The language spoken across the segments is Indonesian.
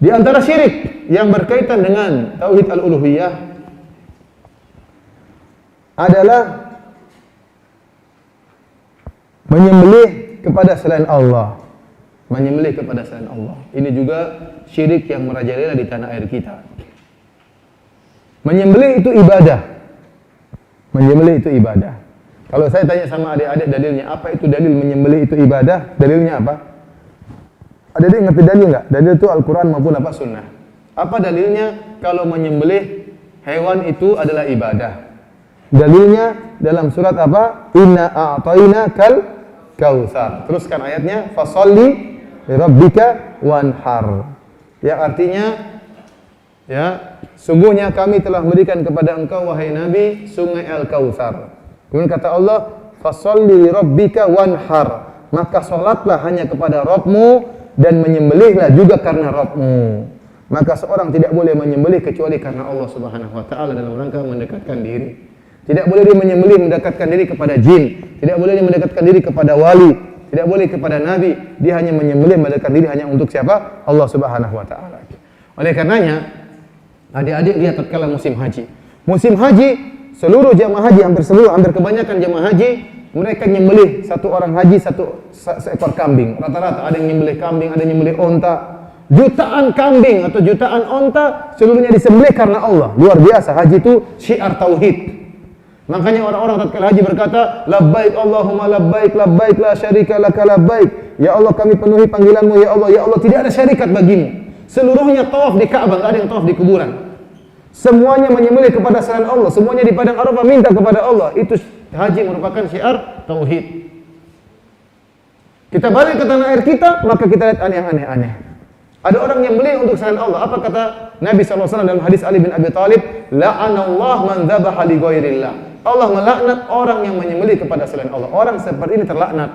Di antara syirik yang berkaitan dengan tauhid al-uluhiyah adalah menyembelih kepada selain Allah. Menyembelih kepada selain Allah. Ini juga syirik yang merajalela di tanah air kita. Menyembelih itu ibadah. Menyembelih itu ibadah. Kalau saya tanya sama adik-adik dalilnya, apa itu dalil menyembelih itu ibadah? Dalilnya apa? Adik-adik ngerti dalil nggak? Dalil itu Al-Quran maupun apa sunnah. Apa dalilnya kalau menyembelih hewan itu adalah ibadah? Dalilnya dalam surat apa? Inna a'tainakal kautsar. Teruskan ayatnya, fasholli lirabbika wanhar. Yang artinya, ya, sungguhnya kami telah memberikan kepada engkau wahai Nabi sungai Al-Kautsar. Kemudian kata Allah, fasholli lirabbika wanhar. Maka salatlah hanya kepada Rabbmu dan menyembelihlah juga karena Rabbmu. Maka seorang tidak boleh menyembelih kecuali karena Allah Subhanahu wa taala dalam rangka mendekatkan diri. Tidak boleh dia menyembelih mendekatkan diri kepada jin, tidak boleh dia mendekatkan diri kepada wali, tidak boleh kepada nabi. Dia hanya menyembelih mendekatkan diri hanya untuk siapa? Allah Subhanahu wa taala. Oleh karenanya, adik-adik lihat tatkala musim haji. Musim haji, seluruh jamaah haji, hampir kebanyakan jamaah haji, mereka nyembelih satu orang haji seekor kambing. Rata-rata ada yang nyembelih kambing, ada yang nyembelih onta. Jutaan kambing atau jutaan onta seluruhnya disembelih karena Allah. Luar biasa, haji itu syiar tauhid. Makanya orang-orang tatkala haji berkata, labbaik Allahumma labbaik, labbaik la syarika laka labbaik. Ya Allah, kami penuhi panggilanmu ya Allah. Ya Allah, tidak ada syarikat bagimu. Seluruhnya tawaf di Ka'bah, enggak ada yang tawaf di kuburan. Semuanya menyembelih kepada selain Allah, semuanya di padang Arafah minta kepada Allah. Itu haji merupakan syiar tauhid. Kita balik ke tanah air kita, maka kita lihat aneh-aneh. Ada orang yang beli untuk selain Allah. Apa kata Nabi SAW dalam hadis Ali bin Abi Thalib? La'anallah man dzabaha li ghairillah. Allah melaknat orang yang menyembelih kepada selain Allah. Orang seperti ini terlaknat.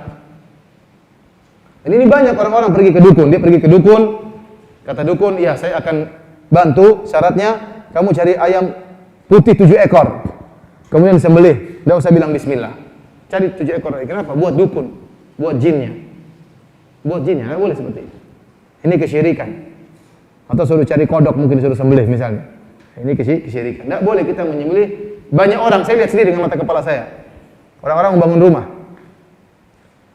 Dan ini banyak orang-orang pergi ke dukun. Dia pergi ke dukun, kata dukun, ya saya akan bantu, syaratnya kamu cari ayam putih 7 ekor. Kemudian sembelih, tidak usah bilang bismillah. Cari 7 ekor. Kenapa? Buat dukun, buat jinnya. Buat jinnya, tidak boleh seperti itu. Ini kesyirikan. Atau suruh cari kodok, mungkin suruh sembelih misalnya. Ini kesyirikan. Tidak boleh kita menyembelih. Banyak orang, saya lihat sendiri dengan mata kepala saya. Orang-orang membangun rumah.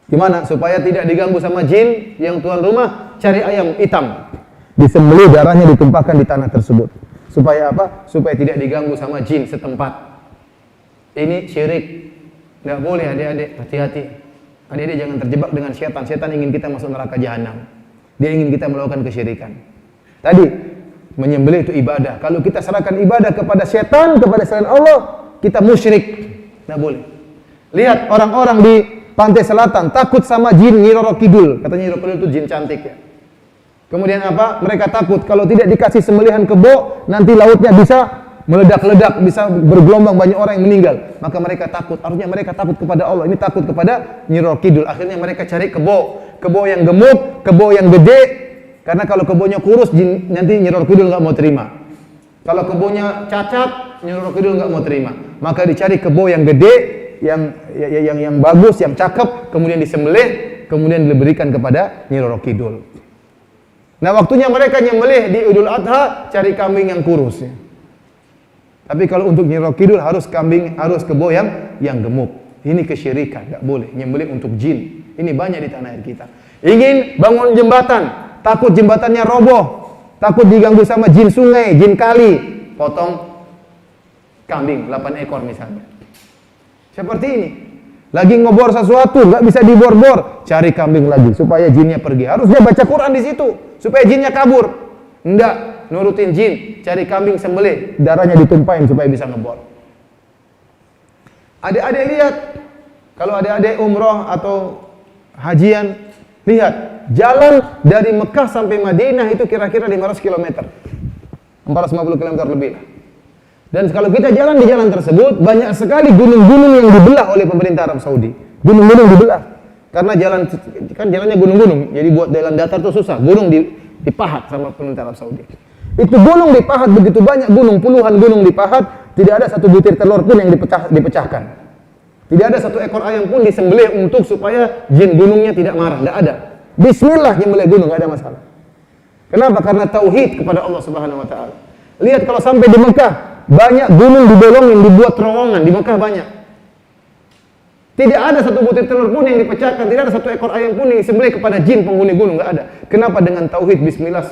Gimana? Supaya tidak diganggu sama jin, yang tuan rumah cari ayam hitam. Disembelih, darahnya ditumpahkan di tanah tersebut. Supaya apa? Supaya tidak diganggu sama jin setempat. Ini syirik. Tidak boleh adik-adik, hati-hati. Adik-adik jangan terjebak dengan syaitan. Syaitan ingin kita masuk neraka jahanam. Dia ingin kita melakukan kesyirikan. Tadi, menyembelih itu ibadah. Kalau kita serahkan ibadah kepada syaitan, kepada selain Allah, kita musyrik. Tidak boleh. Lihat orang-orang di pantai selatan takut sama jin Nyi Roro Kidul. Katanya Nyi Roro Kidul itu jin cantik ya. Kemudian apa? Mereka takut kalau tidak dikasih sembelihan kebo, nanti lautnya bisa meledak-ledak, bisa bergelombang, banyak orang yang meninggal. Maka mereka takut. Artinya mereka takut kepada Allah. Ini takut kepada Nyi Roro Kidul. Akhirnya mereka cari kebo. Kebo yang gemuk, kebo yang gede. Karena kalau kebonya kurus, nanti Nyi Roro Kidul nggak mau terima. Kalau kebonya cacat, Nyi Roro Kidul nggak mau terima. Maka dicari kebo yang gede, yang bagus, yang cakep, kemudian disembelih, kemudian diberikan kepada Nyi Roro Kidul. Nah, waktunya mereka nyembelih di Idul Adha, cari kambing yang kurus. Ya. Tapi kalau untuk Nyi Roro Kidul harus kebo yang gemuk. Ini kesyirikan, nggak boleh. Nyembelih untuk jin. Ini banyak di tanah air kita. Ingin bangun jembatan, takut jembatannya roboh, takut diganggu sama jin sungai, jin kali, potong kambing 8 ekor misalnya. Seperti ini. Lagi ngebor sesuatu, nggak bisa dibor-bor, cari kambing lagi supaya jinnya pergi. Harusnya baca Quran di situ supaya jinnya kabur. Enggak, nurutin jin, cari kambing sembelih, darahnya ditumpahin supaya bisa ngebor. Adik-adik lihat, kalau adik-adik umroh atau hajian, lihat, jalan dari Mekah sampai Madinah itu kira-kira 500 km. 450 km lebih lah. Dan kalau kita jalan di jalan tersebut, banyak sekali gunung-gunung yang dibelah oleh pemerintah Arab Saudi. Gunung-gunung dibelah. Karena jalannya gunung-gunung, jadi buat jalan datar itu susah. Gunung dipahat sama pemerintah Arab Saudi. Itu gunung dipahat, begitu banyak gunung, puluhan gunung dipahat, tidak ada satu butir telur pun yang dipecahkan. Tidak ada satu ekor ayam pun disembelih untuk supaya jin gunungnya tidak marah, tidak ada. Bismillah nyembelih gunung, tidak ada masalah. Kenapa? Karena tauhid kepada Allah Subhanahu wa taala. Lihat kalau sampai di Mekah, banyak gunung dibolongin, dibuat terowongan di Mekah banyak. Tidak ada satu butir telur pun yang dipecahkan, tidak ada satu ekor ayam pun yang disembelih kepada jin penghuni gunung, enggak ada. Kenapa? Dengan tauhid bismillah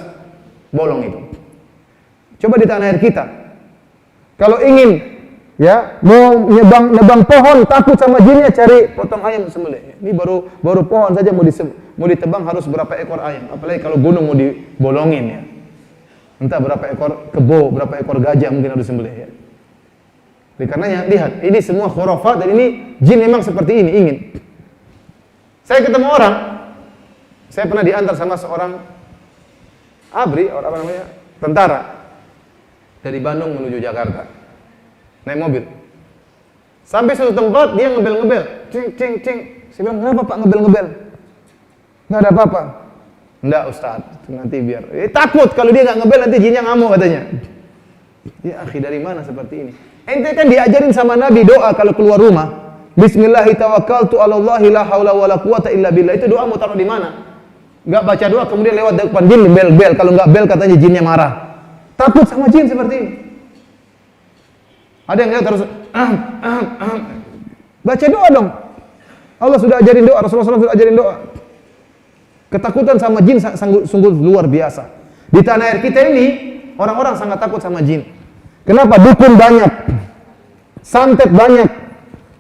bolong itu. Coba di tanah air kita. Kalau ingin ya mau nebang pohon, takut sama jinnya, cari potong ayam sembelih. Ini baru pohon saja mau ditebang harus berapa ekor ayam, apalagi kalau gunung mau dibolongin ya. Entah berapa ekor kebo, berapa ekor gajah mungkin harus sembelih ya. Karenanya lihat, ini semua khurafat dan ini jin memang seperti ini ingin. Saya ketemu orang, saya pernah diantar sama seorang abri, orang apa namanya, tentara dari Bandung menuju Jakarta, naik mobil. Sampai suatu tempat dia ngebel-ngebel, cing cing cing. Saya bilang, kenapa Pak ngebel-ngebel? Nggak ada apa-apa. Enggak Ustaz, nanti biar. Takut kalau dia nggak ngebel nanti jinnya ngamuk katanya. Ya akhi, dari mana seperti ini? Ente kan diajarin sama Nabi doa kalau keluar rumah. Bismillahi tawakkaltu 'alallahi la haula wala quwata illa billah. Itu doa mau taruh di mana? Enggak baca doa kemudian lewat depan jin bel-bel. Kalau enggak bel katanya jinnya marah. Takut sama jin seperti ini. Ada yang lihat terus baca doa dong. Allah sudah ajarin doa, Rasulullah SAW sudah ajarin doa. Ketakutan sama jin sungguh luar biasa. Di tanah air kita ini orang-orang sangat takut sama jin. Kenapa? Dukun banyak, santet banyak,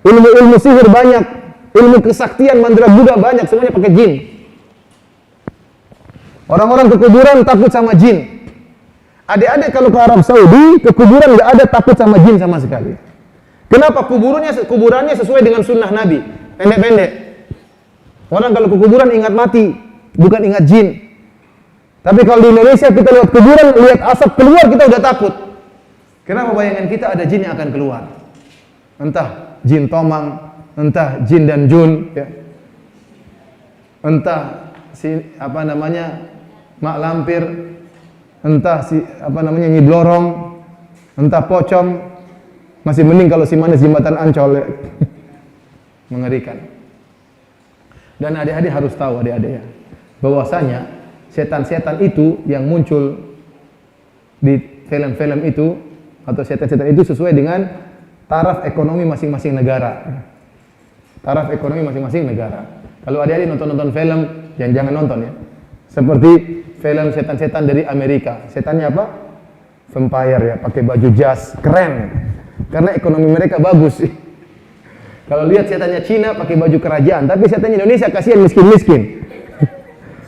ilmu sihir banyak, ilmu kesaktian mandraguna banyak, semuanya pakai jin. Orang-orang ke kuburan takut sama jin. Adik-adik kalau ke Arab Saudi, ke kuburan nggak ada takut sama jin sama sekali. Kenapa? Kuburannya sesuai dengan sunnah Nabi, pendek-pendek. Orang kalau ke kuburan ingat mati, bukan ingat jin. Tapi kalau di Indonesia kita lihat kuburan, lihat asap keluar kita udah takut. Kenapa? Bayangan kita ada jin yang akan keluar. Entah jin tomang, entah jin dan jun, ya. Entah si apa namanya mak lampir, entah si apa namanya Nyi Blorong, entah pocong. Masih mending kalau si manis jembatan Ancol, ya. Mengerikan. Dan adik-adik harus tahu adik-adik ya, bahwasanya setan-setan itu yang muncul di film-film itu atau setan-setan itu sesuai dengan taraf ekonomi masing-masing negara. Taraf ekonomi masing-masing negara. Kalau adik-adik nonton-nonton film, jangan nonton ya. Seperti film setan-setan dari Amerika. Setannya apa? Vampire ya, pakai baju jas, keren. Karena ekonomi mereka bagus. Kalau lihat setannya Cina pakai baju kerajaan, tapi setannya Indonesia kasihan miskin-miskin.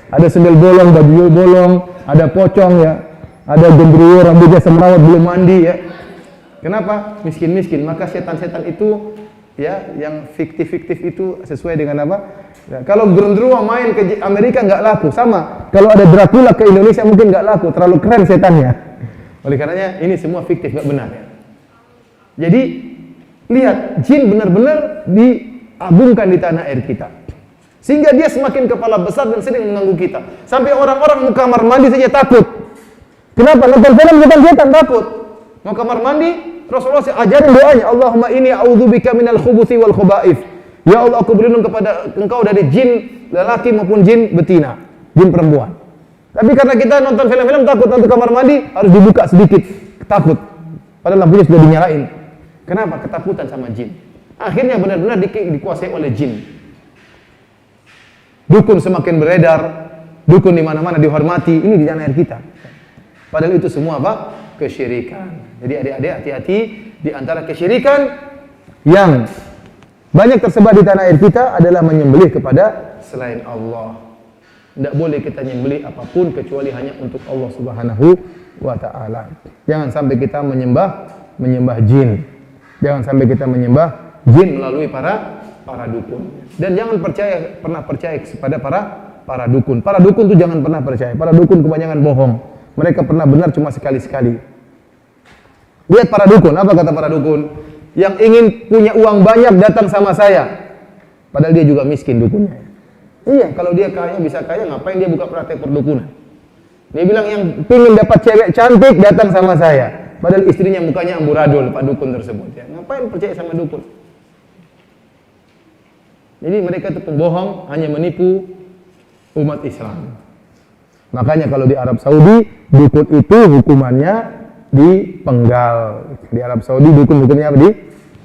Ada sendal bolong, baju bolong, ada pocong ya. Ada gendruwo, rambutnya semrawut, belum mandi ya. Kenapa? Miskin-miskin. Maka setan-setan itu ya, yang fiktif-fiktif itu sesuai dengan apa? Ya, kalau gendruwo main ke Amerika nggak laku, sama. Kalau ada Dracula ke Indonesia mungkin nggak laku, terlalu keren setannya. Oleh karenanya ini semua fiktif, nggak benar ya. Jadi lihat, jin benar-benar diagungkan di tanah air kita. Sehingga dia semakin kepala besar dan sering mengganggu kita. Sampai orang-orang mau kamar mandi saja takut. Kenapa? Nonton film setan takut. Mau kamar mandi, Rasulullah ajarin doanya, Allahumma inni a'udzubika minal khubuthi wal khaba'ith. Ya Allah, aku berlindung kepada Engkau dari jin lelaki maupun jin betina, jin perempuan. Tapi karena kita nonton film-film takut, nanti kamar mandi harus dibuka sedikit, takut. Padahal lampunya sudah dinyalain. Kenapa? Ketakutan sama jin. Akhirnya benar-benar dikuasai oleh jin. Dukun semakin beredar, dukun di mana-mana dihormati. Ini di tanah air kita. Padahal itu semua apa? Kesyirikan. Jadi adik-adik hati-hati, di antara kesyirikan yang banyak tersebar di tanah air kita adalah menyembelih kepada selain Allah. Tidak boleh kita menyembelih apapun kecuali hanya untuk Allah Subhanahu wa taala. Jangan sampai kita menyembah jin. Jangan sampai kita menyembah jin melalui para dukun. Dan jangan pernah percaya kepada para dukun. Para dukun itu jangan pernah percaya. Para dukun kebanyakan bohong. Mereka pernah benar cuma sekali-sekali. Lihat para dukun, apa kata para dukun? Yang ingin punya uang banyak datang sama saya. Padahal dia juga miskin dukunnya. Iya, kalau dia kaya, bisa kaya, ngapain dia buka praktek perdukunan? Dia bilang yang ingin dapat cewek cantik datang sama saya. Padahal istrinya mukanya amburadul, Pak dukun tersebut. Ya. Ngapain percaya sama dukun? Jadi mereka itu pembohong, hanya menipu umat Islam. Makanya kalau di Arab Saudi, dukun itu hukumannya dipenggal. Di Arab Saudi dukun hukumnya apa?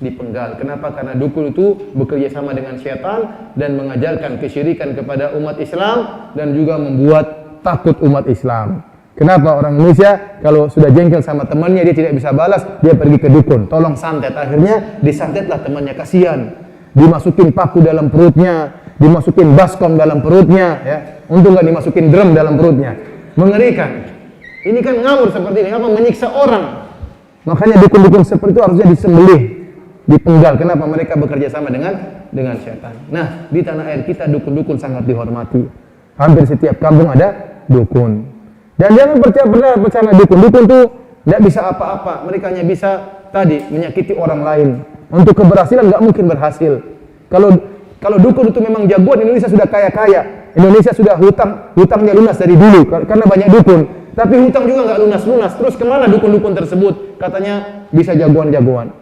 Dipenggal. Kenapa? Karena dukun itu bekerja sama dengan syaitan dan mengajarkan kesyirikan kepada umat Islam dan juga membuat takut umat Islam. Kenapa orang Indonesia kalau sudah jengkel sama temannya dia tidak bisa balas, dia pergi ke dukun, tolong santet. Akhirnya disantetlah temannya, kasihan. Dimasukin paku dalam perutnya, dimasukin baskom dalam perutnya, ya. Untung nggak dimasukin drum dalam perutnya. Mengerikan. Ini kan ngawur seperti ini, apa menyiksa orang. Makanya dukun-dukun seperti itu harusnya disembelih, dipenggal. Kenapa? Mereka bekerja sama dengan syaitan. Nah, di tanah air kita dukun-dukun sangat dihormati. Hampir setiap kampung ada dukun. Dan jangan percaya dukun-dukun itu tidak bisa apa-apa. Mereka hanya bisa tadi menyakiti orang lain. Untuk keberhasilan nggak mungkin berhasil. Kalau dukun itu memang jagoan, Indonesia sudah kaya-kaya. Indonesia sudah hutangnya lunas dari dulu karena banyak dukun. Tapi hutang juga nggak lunas-lunas. Terus kemana dukun-dukun tersebut? Katanya bisa jagoan-jagoan.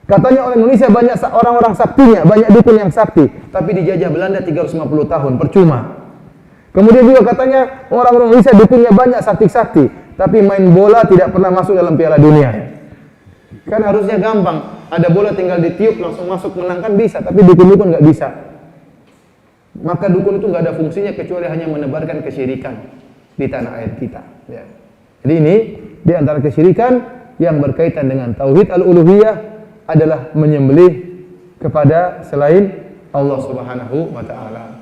Katanya orang Indonesia banyak orang-orang saktinya, banyak dukun yang sakti. Tapi dijajah Belanda 350 tahun, percuma. Kemudian juga katanya orang Indonesia dukunnya banyak sakti-sakti, tapi main bola tidak pernah masuk dalam Piala Dunia. Kan harusnya gampang, ada bola tinggal ditiup langsung masuk menang kan bisa, tapi dukun-dukun nggak bisa. Maka dukun itu nggak ada fungsinya kecuali hanya menebarkan kesyirikan di tanah air kita. Ya. Jadi ini di antara kesyirikan yang berkaitan dengan tauhid al-uluhiyah adalah menyembelih kepada selain Allah Subhanahu wa taala.